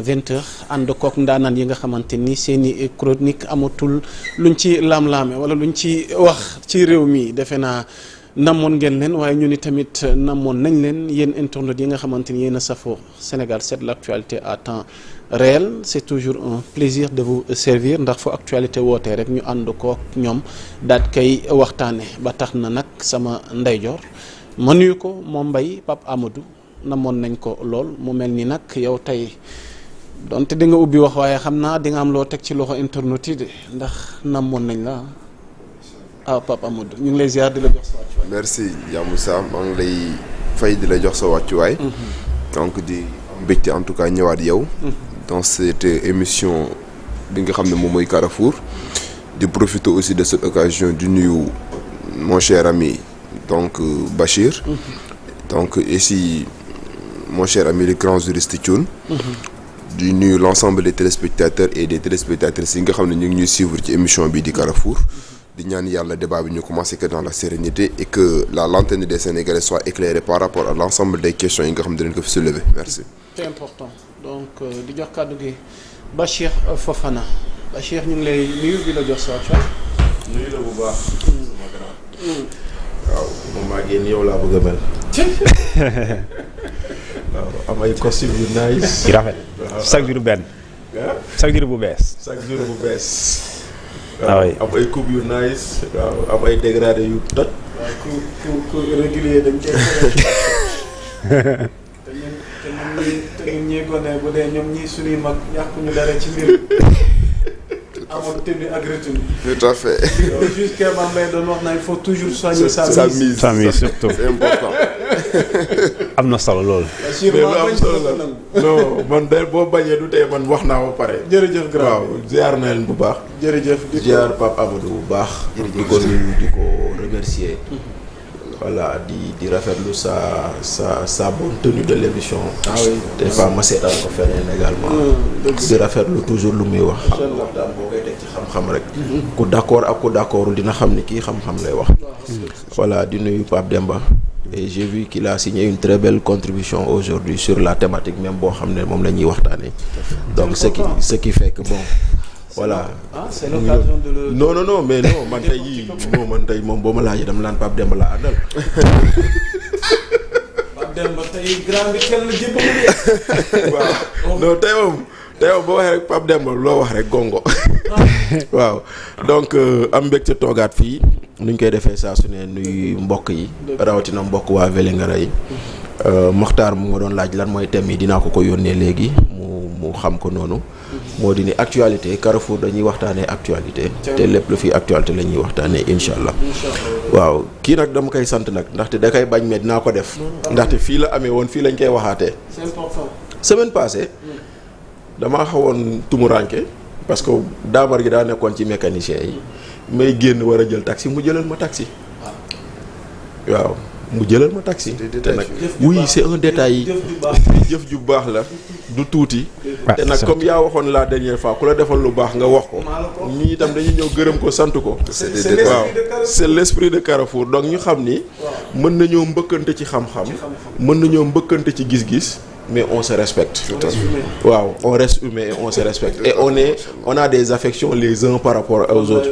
20h ànd kook ndaanaan yi nga xamante ni seeni chronique amatul luñ ci laam-laame wala luñ ci wax ci réew mi defe naa namoon ngeen leen waaye ñu ni tamit namoon nañ leen yéen internautes yi nga xamante ni yéen a safoo Sénégal 7 l'actualité à temps réel c'est toujours un plaisir de vous servir ndax fu actualité wootee rek ñu ànd kook ñoom daat koy waxtaane ba tax na nag sama ndeyjoor ma nuyu ko moom Mbaye Pape Amadou namoon nañ ko lool mu mel ni nag yow tey donte di nga ubbi wax waaye xam naa di nga am loo teg ci loxo internet yi de ndax namoon nañ la Pape Amadou ñu ngi lay ziar di la jox sa wàccuwaay. merci Yamoussa maa ngi lay fay di la jox sa wàccuwaay. donc di mbégte en tout cas ñëwaat yow. dans cette émission bi nga xam ne moom mooy Carrefour. di profiter aussi de cette occasion di nuyu mon cher ami donc Bachir. donc ici mon cher ami le grand juriste Thioune. di nuyu l'ensemble des téléspectateurs et des téléspectatrices yi nga xam ne ñu ngi ñuy suivre ci émission bi di Carrefour. di ñaan yàlla débat bi ñu commencé que dans la sérénité et que la lanterne des Sénégalais soit éclairée par rapport à l'ensemble des questions yi nga xam ne dinañ ko fi soulever merci. c'est important donc di jox kàddu gi Bachir Fofana Bachir ñu ngi lay nuyu di la jox sa wàccuwaay. nuyu la bu baax. sama grand. waaw moom maa ngi yow laa bëgg a mel. waaw am ay costume yu nice. yu rafet. chaque jour benn. chaque jour bu bees. chaque jour bu bees. waaw am ay coupe yu nice. waaw am ay dégradé yu toj. waaw ku régulier dañ koy te ñun ñii gone bu dee ñoom ñii suñuy mag ñàkkuñu dara ci mbir amoon tenue ak retenue. tout à fait. jusqu'à ma mbay doon wax na il faut toujours soigner sa mise surtout c'est important. am na solo lool. mais lu am solo la non man de boo bañee du tey man wax naa ba pare. jërëjëf grand waaw ziar na leen bu baax. jërëjëf di ziar Pape Amadou bu baax. di ko nuyu di ko remercier. voilà di rafetlu sa bonne tenue de l'émission. ah oui des fois ma seetaan ko feneen également. di rafetlu toujours lu muy wax. xam nga waxtaan boo koy teg ci xam-xam rek. ku d'accord ak ku d'accordul dina xam ni kii xam-xam lay wax. voilà di nuyu Pape Demba. et j'ai vu qu'il a signé une très belle contribution aujourd'hui sur la thématique même boo xam ne moom la ñuy waxtaanee. donc ce qui fait que bon. voilà c'est l'occasion de le. non mais non man tey jii man tey moom boo ma laajee dama naan Pape Demba laa àndal. Pape Demba tey grand bi kenn jébbalu. waaw non tey moom boo waxee rek Pape Demba loo wax rek gongo. waaw donc am mbégte toogaat fii nuñ koy defee saa su ne nuy mbokk yi. rawatina mbokk waa Vélingara yi. Mokhtar mu nga doon laaj lan mooy thème yi dinaa ko yónnee léegi mu xam ko noonu. moo di ni actualité Carrefour dañuy waxtaanee actualité. te lépp lu fi actualité la ñuy waxtaanee incha allah. waaw kii nag dama koy sant nag ndaxte da koy bañ mais dinaa ko def. ndaxte fii la amee woon fii lañ koy waxaatee. c'est important. semaine passée. damaa xawoon tumuranke parce que daamar gi daa nekkoon ci mécanicien yi. may génn war a jël taxi mu jëlal ma taxi. waaw mu jëlal ma taxi. te nag oui c'est un détail. jëf ju baax la du tuuti. te nag comme yaa waxoon la dernière fois ku la defal lu baax nga wax ko. ñii itam dañuy ñëw gërëm ko sant ko. waaw c'est l'esprit de Carrefour donc ñu xam ni. mën nañoo mbëkkante ci xam-xam. mën nañoo mbëkkante ci gis-gis. mais on se respecte. waaw on reste humain et on se respecte. et on a des affections les uns par rapport aux autres.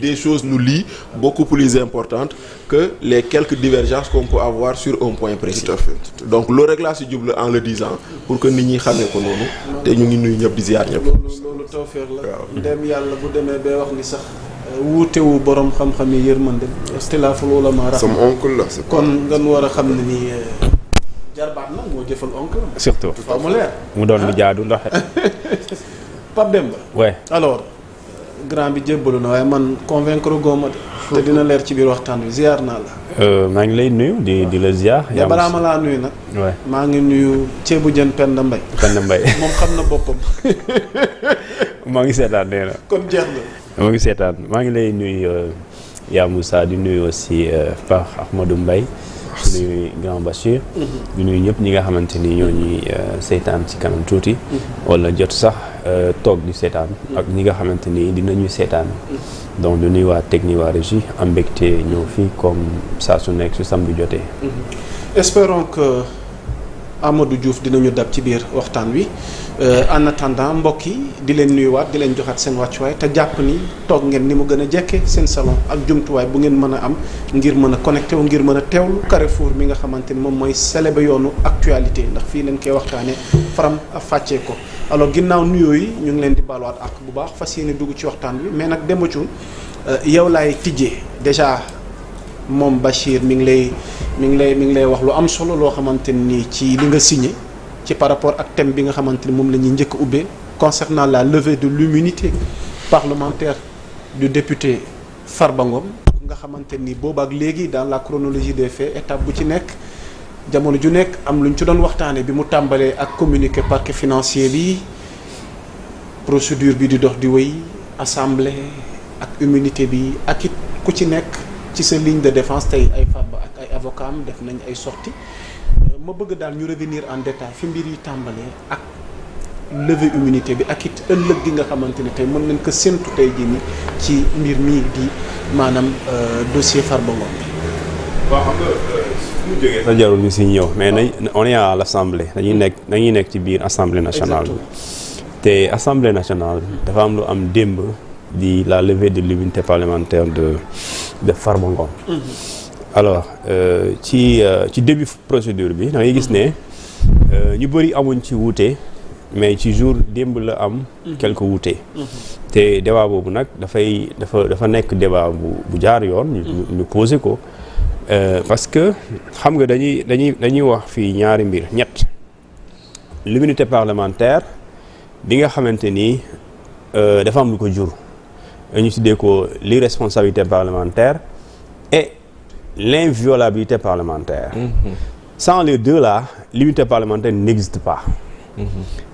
Des choses nous lient beaucoup plus importantes que les quelques divergences qu'on peut avoir sur un point précis. tout à fait. donc loolu rek laa si jublu en le disant pour que nit ñi xamee ko noonu. te ñu ngi nuyu ñëpp di ziar ñëpp. loolu tawfeex la. waaw dem yàlla bu demee bay wax ni sax wuutewu borom xam-xam yi yërmande. ikhtilaaful ulama rahma. sama oncle la c'est kon nga war a xam ne ni. jarbaat na moo jëfal oncle. surtout mu leer. mu doon lu jaadu ndax. Pape Demba. ouais alors grand bi jébbalu na waaye man convaincre góoma de. te dina leer ci biir waxtaan wi ziar naa la. maa ngi lay nuyu di la ziar. yaa balaa ma laa nuyu nag. ouais maa ngi nuyu ceebu jën Penda Mbaye. Penda Mbaye moom xam na boppam. maa ngi seetaan nee na. kon jeex na. maa ngi seetaan maa ngi lay nuyu yaa Moussa di nuyu aussi Pape Ahmadou Mbaye. di nuyu grand Bachir. di nuyu ñëpp ñi nga xamante ni ñoo ñuy seetaan ci kanam tuuti. wala jot sax toog di seetaan. ak ñi nga xamante ni dinañu seetaan. donc di nuyu waa technique waa régie am mbégte ñëw fii comme saa su nekk su samedi jotee. espérons que Amadou Diouf dinañu dab ci biir waxtaan wi en attendant mbokk yi di leen nuyuwaat di leen joxaat seen wàccuwaay te jàpp ni toog ngeen ni mu gën a jekke seen salon ak jumtuwaay bu ngeen mën a am ngir mën a connecté wu ngir mën a teewlu Carrefour mi nga xamante ni moom mooy célébé yoonu actualité ndax fii leen koy waxtaanee faram fàccee ko. alors ginnaaw nuyoo yi ñu ngi leen di baaluwaat ak bu baax fas yéene dugg ci waxtaan bi mais nag Demba Thioune yow laay tijjee déjà moom Bachir mi ngi lay wax lu am solo loo xamante ni ci li nga signé ci par rapport ak thème bi nga xamante ni moom la ñuy njëkk a ubbee concernant la levée de l'immunité parlementaire du député Farba Ngom nga xamante ni boobaak léegi dans la chronologie des faits étape bu ci nekk jamono ju nekk am lu ñu ci doon waxtaanee bi mu tàmbalee ak communiqué parquet financier bi procédure bi di dox di wéy assemblée ak immunité bi ak it ku ci nekk ci sa ligne de défense tey ay Farba ak ay avocat am def nañ ay sorties ma bëgg daal ñu revenir en détail fi mbir yi tàmbalee ak levée immunité bi ak it ëllëg gi nga xamante ne tey mën nañ ko séntu tey jii ni ci mbir mii di maanaam dossier Farba Ngom bi. waaw xam nga mu jógee sa jarul ñu si ñëw mais on est à l'assemblée dañuy nekk ci biir assemblée nationale bi te assemblée nationale dafa am lu am démb di la levée de l'immunité parlementaire de Farba Ngom. alors ci début procédure bi da ngay gis ne ñu bëri amuñ ci wuute mais ci jour démb la am quelques wuute te débat boobu nag dafa nekk débat bu jaar yoon ñu posé ko parce que xam nga dañuy wax fii ñaari mbir ñett l'immunité parlementaire bi nga xamante ni dafa am lu ko jur ñu tuddee ko l'irresponsabilité parlementaire et l'inviolabilité parlementaire. Sans les deux là, l'immunité parlementaire n'existe pas.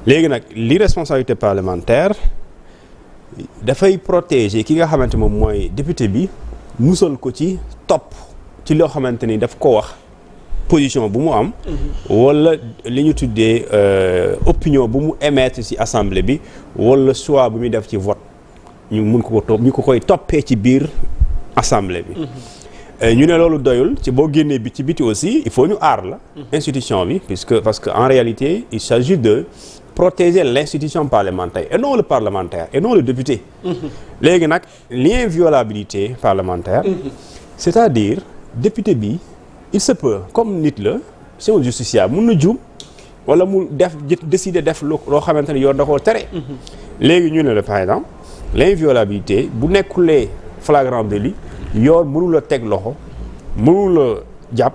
léegi nag l'irresponsabilité parlementaire dafay protéger ki nga xamante moom mooy député bi musal ko ci topp ci loo xamante ni daf ko wax position bu mu am. wala li ñu tuddee opinion bu mu émettre ci assemblée bi wala choix bu muy def ci vote ñu mun ko topp ñu ko koy toppee ci biir assemblée bi. ñu ne loolu doyul ci boo génnee bi ci biti aussi il faut ñu aar la institution bi parce que en réalité il s'agit de protéger l'institution parlementaire et non le parlementaire et non le député. léegi nag l'inviolabilité parlementaire. c'est-à-dire député bi il se peut comme nit la c'est un justiciable mun na juum wala mu décider def loo xamante ne yoon da koo tere. léegi ñu ne la par exemple l'inviolabilité bu nekkulee flagrant délit yoon mënul la teg loxo mënul la jàpp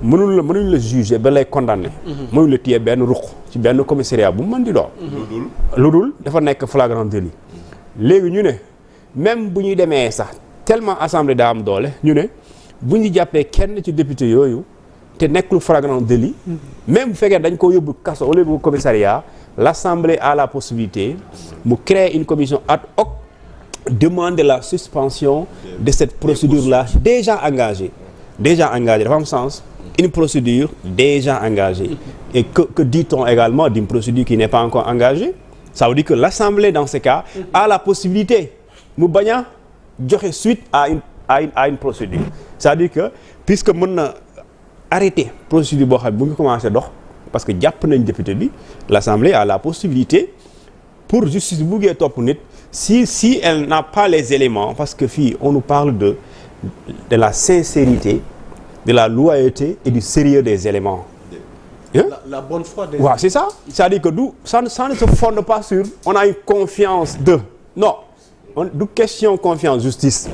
mënuñ la juger ba lay condamner. mënul la téye benn ruq ci benn commissariat bu mën di doon. lu dul dafa nekk flagrant délit. léegi ñu ne même bu ñuy demee sax tellement assemblée daa am doole ñu ne bu ñu jàppee kenn ci député yooyu te nekkul flagrant délit. même bu fekkee dañ ko yóbbu kaso wala yóbbu commissariat l'assemblée a la possibilité mu créer une commission ad hoc. Demande la suspension de cette procédure-là déjà engagée dafa am sens une procédure déjà engagée et que dit-on également d'une procédure qui n'est pas encore engagée ça veut dire que l'Assemblée dans ce cas a la possibilité mu bañ a joxe suite à une procédure c'est-à-dire que puisque mën na arrêter procédure boo xam ne bu ngi commencé dox parce que jàpp nañ député bi l'Assemblée a la possibilité pour justice bu buggee topp nit si elle n'a pas les éléments parce que fii on nous parle de la sincérité de la loyauté et du sérieux des éléments. La bonne foi des. waaw c'est ça c'est-à-dire que ça ne se fonde pas sur on a une confiance de non du question confiance justice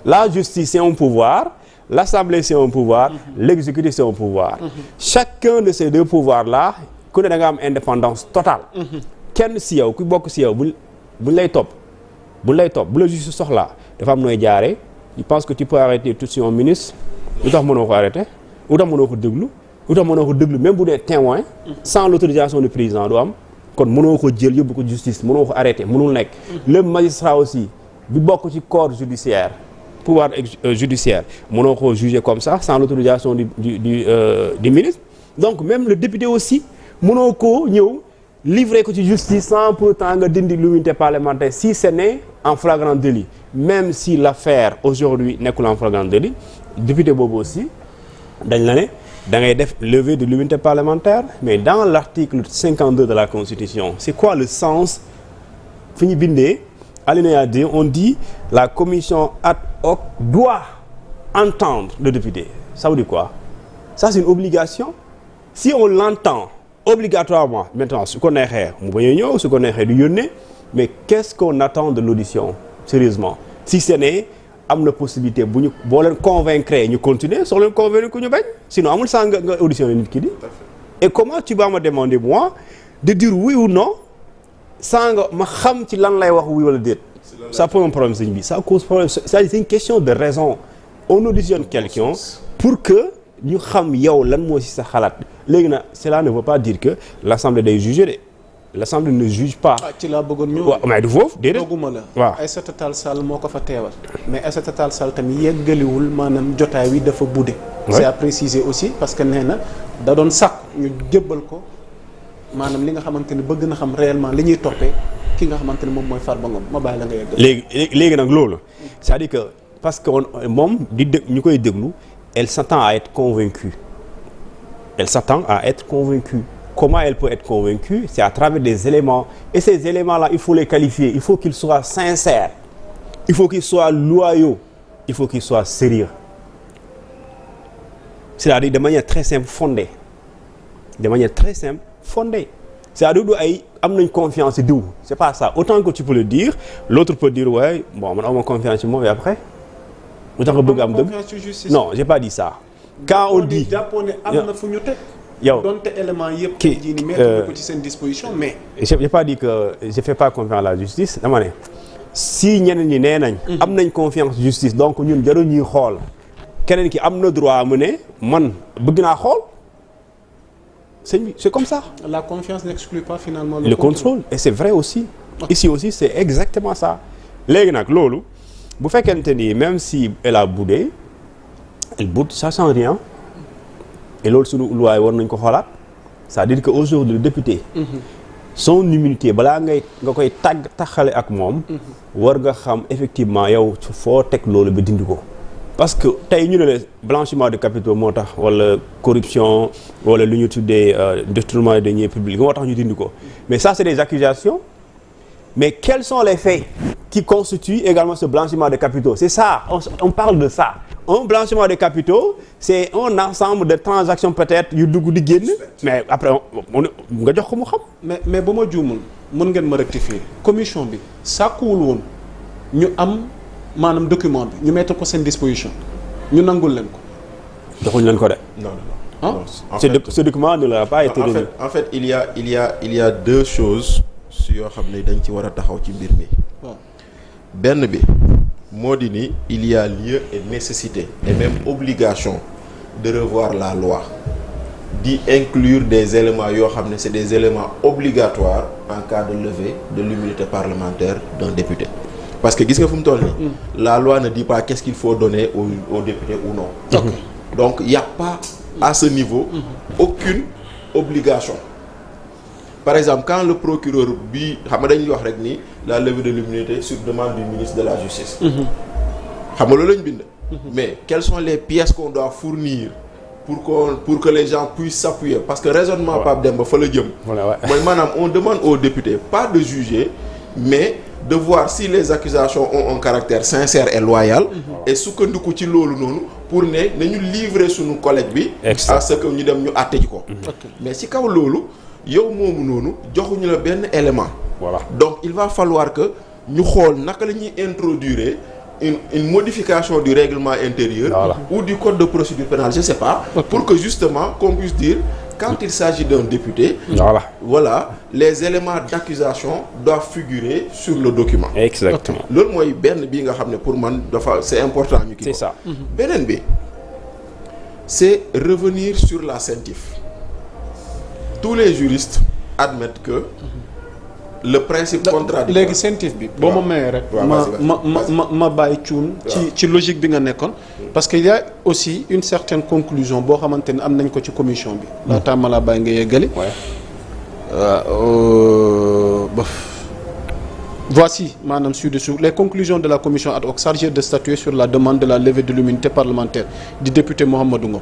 la justice c'est un pouvoir l'Assemblée c'est un pouvoir l'exécutif c'est un pouvoir chacun de ces deux pouvoirs là ku ne da nga am indépendance totale kenn si yow ku bokk si yow buñ lay topp bu la justice soxlaa dafa am nooy jaaree je pense que tu peux arrêter tout de suite un ministre lu tax mënoo ko arrêter lu tax mënoo ko déglu même bu dee témoin sans l'autorisation du président du am kon mënoo ko jël yóbbu ko justice mënoo ko arrêter mënul nekk le magistrat aussi bi bokk ci corps judiciaire pouvoir judiciaire mënoo ko juger comme ça sans l'autorisation du ministre donc même le député aussi mënoo ko ñëw livrer ko ci justice sans pour autant nga dindi l'immunité parlementaire si ce n'est en flagrant délit même si l'affaire aujourd'hui nekkul en flagrant délit député boobu aussi dañ la ne da ngay def levée de l'immunité parlementaire mais dans l'article 52 de la Constitution c'est quoi le sens fi ñu bindee alinéa 2 on dit la commission ad hoc doit entendre le député ça veut dire quoi ça c'est une obligation si on l'entend obligatoirement maintenant su ko neexee mu bañ a ñëw su ko neexee du yónnee mais qu'est-ce qu'on attend de l'audition sérieusement si ce n'est am na possibilité bu ñu boo leen convaincre ñu continuer soo leen convaincre ku ñu bañ sinon amul saa nga auditionner nit ki di et comment tu vas me demander moi de dire oui ou non sans nga ma xam ci lan lay wax oui wala déet ça pose un problème sëñ bi ça cause problème c'est une question de raison on auditionne quelqu'un pour que ñu xam yow lan moo ci sa xalaat léegi nag cela ne veut pas dire que l'Assemblée day juger de l'Assemblée ne juge pas. ci laa bëggoon ñëw. waaw mais du foofu déedéet. dooguma la. waaw Aïssata Tall Sall moo ko fa teewal. mais Aïssata Tall Sall tamit yeggaliwul maanaam jotaay wi dafa budde. c'est à préciser aussi parce que nee na da doon sàkku ñu jébbal ko maanaam li nga xamante ni bëgg na xam réellement li ñuy toppee ki nga xamante ni moom mooy Farba Ngom ma bàyyi la nga yeggal. léegi nag loolu. c'est-à-dire que parce que moom di dé ñu koy déglu elle s'attend à être convaincue. Elle s'attend à être convaincue. Comment elle peut être convaincue? C'est à travers des éléments. Et ces éléments-là, il faut les qualifier. Il faut qu'ils soient sincères. Il faut qu'ils soient loyaux. Il faut qu'ils soient sérieux. C'est-à-dire de manière très simple, fondée. De manière très simple, fondée. C'est-à-dire ay am nañ confiance diw. C'est pas ça. Autant que tu peux le dire, l'autre peut dire ouais, bon, man am confiance ci moom et après. Autant que bëgg am dëgg. Non, j'ai pas dit ça. Quand on dit jàppoon ne am na fu ñu teg. yow donte élément yëpp kii ji ni mettre ko ci seen disposition mais. j'ai pas dit que je fais pas confiance à la justice dama ne si ñeneen ñi nee nañ. am nañ confiance justice donc ñun jarul ñuy xool keneen ki am na droit mu ne man bëgg naa xool c'est comme ça. la confiance n'exclut pas finalement le contrôle et c'est vrai aussi. ici aussi c'est exactement ça. léegi nag loolu bu fekkente ni même si elle a boudé elle boude ça change rien. et loolu suñu loi war nañ ko xoolaat c'est-à-dire que aujourd'hui le député son immunité balaa nga koy taxale ak moom war nga xam effectivement yow foo teg loolu ba dindi ko parce que tey ñu ne la blanchiment de capitaux moo tax wala corruption wala lu ñu tuddee détournement de deniers publics moo tax ñu dindi ko mais ça c'est des accusations mais quels sont les faits qui constituent également ce blanchiment de capitaux c'est ça on parle de ça. Un blanchiment de capitaux c'est un ensemble de transactions peut-être yu dugg di génn mais après nga jox ko mu xam. mais ba ma juumul mën ngeen ma rectifier commission bi sàkkuwul woon ñu am maanaam document bi ñu mettre ko seen disposition ñu nangul leen ko. joxuñ leen ko de. non. Ce document ne leur a pas été donné. En fait il y a deux choses yoo xam ne dañ ci war a taxaw ci mbir mi. benn bi. moo di ni il y a lieu et nécessité et même obligation de revoir la loi d'y inclure des éléments yoo xam ne c'est des éléments obligatoires en cas de levée de l'immunité parlementaire d'un député parce que gis nga fu mu toll nii la loi ne dit pas qu'est-ce qu'il faut donner aux députés ou non donc il y a pas à ce niveau aucune obligation. Par exemple quand le procureur bi xam nga dañuy wax rek ni la levée de l'immunité sur demande du ministre de la justice. xam nga loolu lañ bind. mais quelles sont les pièces qu'on doit fournir pour que les gens puissent s'appuyer parce que raisonnement Pape Demba fa la jëm. mooy maanaam on demande aux députés pas de juger mais de voir si les accusations ont un caractère sincère et loyal. et sukkandiku ci loolu noonu pour ne nañu livrer suñu collègue bi. à ce que ñu dem ñu àtte ji ko. mais ci kaw loolu. yow moomu noonu joxuñu la benn élément. Voilà. Donc il va falloir que ñu xool naka la ñuy introduire une modification du règlement intérieur. Voilà. Ou du code de procédure pénale je sais pas. Pour que justement qu'on puisse dire quand il s'agit d'un député. Voilà les éléments d'accusation doivent figurer sur le document. Exactement. loolu mooy benn bii nga xam ne pour man dafa c'est important ñu kii ko. C'est ça. beneen bi c'est revenir sur la CENTIF. Tous les juristes admettent que le principe contradictoire. léegi CENTIF bi boo ma mayee rek. ma bàyyi cuun. ci logique bi nga nekkoon. parce que il y a aussi une certaine conclusion boo xamante ne am nañ ko ci commission bi. laataa ma la bàyyi nga yeggali. Voici maanaam ci-dessous les conclusions de la commission ad hoc chargée de statuer sur la demande de la levée de l'immunité parlementaire du député Mouhamadou Ngom.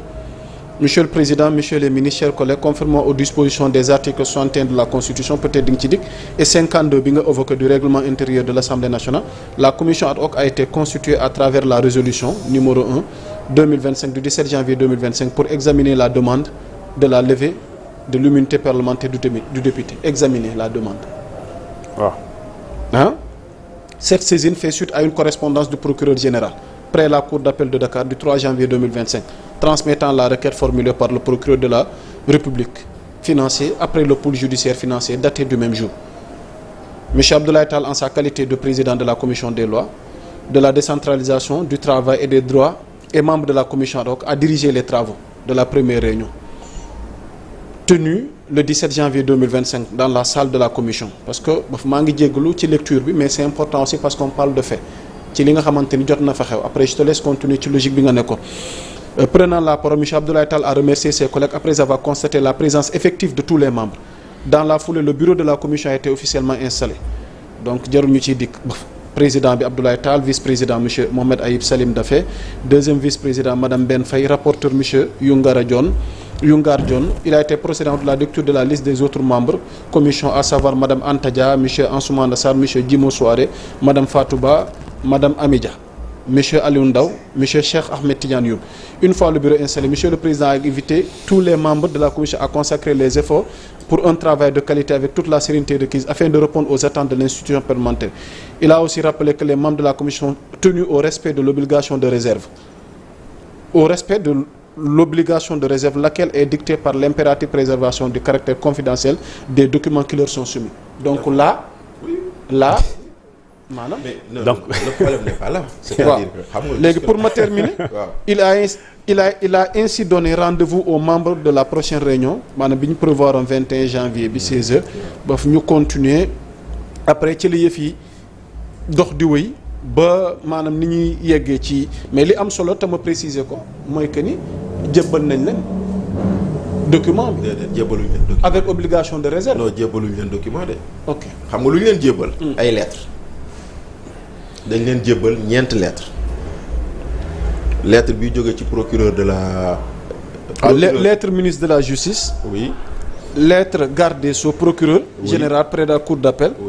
Monsieur le Président, Messieurs les ministres, chers collègues, conformément aux dispositions des articles 61 de la Constitution, peut-être di nga ci dikk, et 52 bi nga évoqué du règlement intérieur de l'Assemblée nationale, la commission ad hoc a été constituée à travers la résolution numéro 1 2025 du 17 janvier 2025 pour examiner la demande de la levée de l'immunité parlementaire du député. Examiner la demande. Hein? Cette saisine fait suite à une correspondance du procureur général près la Cour d'appel de Dakar du 3 janvier 2025, transmettant la requête formulée par le procureur de la République financier après le pôle judiciaire financier daté du même jour. M. Abdoulaye Tall, en sa qualité de président de la commission des lois, de la décentralisation, du travail et des droits et membre de la commission ad hoc, a dirigé les travaux de la première réunion tenue le 17 janvier 2025 dans la salle de la commission. Parce que maa ngi jéggalu ci lecture bi, mais c'est important aussi parce qu'on parle de fait. ci li nga xamante ni jot na fa xew après je te laisse continuer ci logique bi nga nekkoon. Prenant la parole, M. Abdoulaye Tall a remercié ses collègues après avoir constaté la présence effective de tous les membres. Dans la foulée, le bureau de la commission a été officiellement installé. Donc jarul ñu ciy dikk président bi Abdoulaye Tall, vice-président M. Mohamed Ayib Salim Daffé, deuxième vice-président Mme Ben Faye, rapporteur M. Youngar Dione. Il a été procédé de la lecture de la liste des autres membres commission, à savoir Mme Anta Dia, M. Ansoumana Sarr, M. Djimo Souare, Mme Fatouba, Madame Amidia, M. Aliou Ndaw, M. Cheikh Ahmed Tidiane Youm. Une fois le bureau installé, M. le Président a invité tous les membres de la commission à consacrer les efforts pour un travail de qualité avec toute la sérénité requise afin de répondre aux attentes de l'institution parlementaire. Il a aussi rappelé que les membres de la commission sont tenus au respect de l'obligation de réserve. Au respect de l'obligation de réserve, laquelle est dictée par l'impérative préservation du caractère confidentiel des documents qui leur sont soumis. Donc là, maanaam donc le problème n'est pas là. C'est-à-dire que léegi pour ma terminer. il a ainsi donné rendez-vous aux membres de la prochaine réunion maanaam bi ñu prévoir en 21 janvier bi 16h ba ñu continuer après ci la yëf yi dox di wéy ba maanaam ni ñuy yeggee ci mais li am solo te ma préciser ko mooy que ni jébbal nañ leen document bi. déedéet jébbaluñ leen document avec obligation de réserve. non jébbaluñ leen document de. ok xam nga lu ñu leen jébbal. ay lettres. dañ leen jébbal ñeenti lettre bi jóge ci procureur de la. lettre ministre de la justice. oui. lettre garde des sceaux procureur. Oui. général près de la cour d'appel. Oui.